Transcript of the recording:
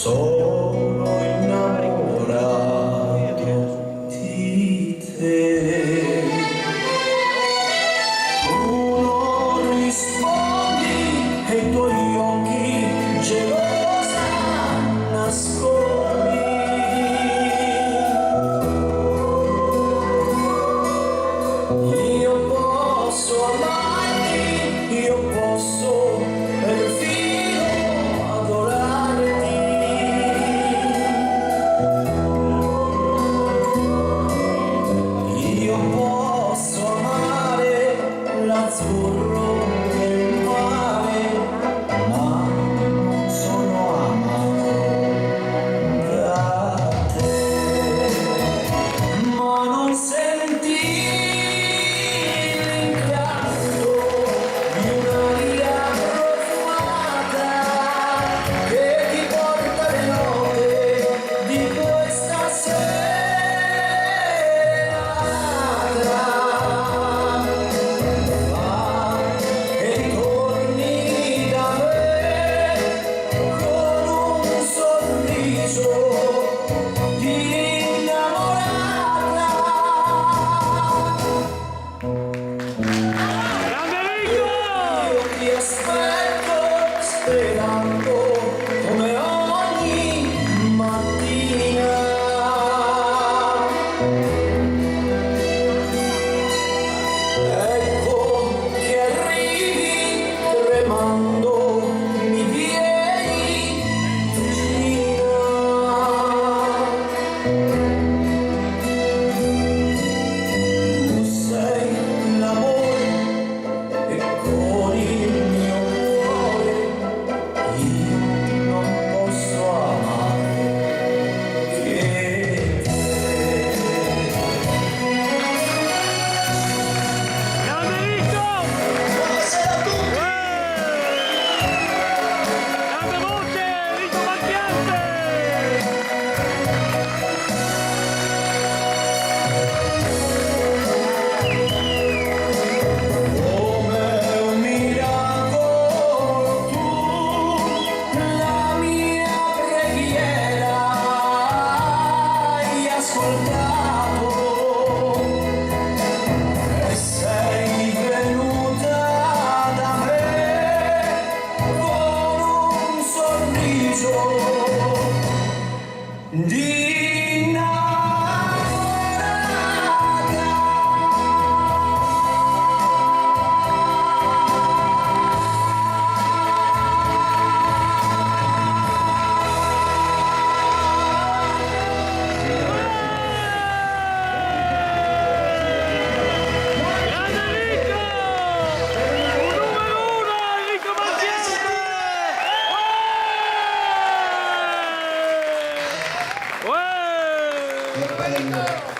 sono innamorato di te. Tu non rispondi e i tuoi occhi gelosa nascondi. Io posso amarti, io posso perfino adorarti. Io posso amare l'azzurro del mare, ma non sono amato da te. Ma non senti l'incanto di un'aria profumata che ti porta le note di questa serata. E ritorni da me con un sorriso di innamorata. Io ti aspetto sperando come ogni mattina. Ecco che arrivi tremando, mi vieni vicina. Tu sei l'amore e con il mio cuore io non posso amare che te. Buonasera a tutti! Grande voce, Rito Marchiante! Come un miracolo tu la mia preghiera hai ascoltato e sei venuta da me con un sorriso di Grande Rico! Un numero uno, Rico Marchiante! Uè! Che bello!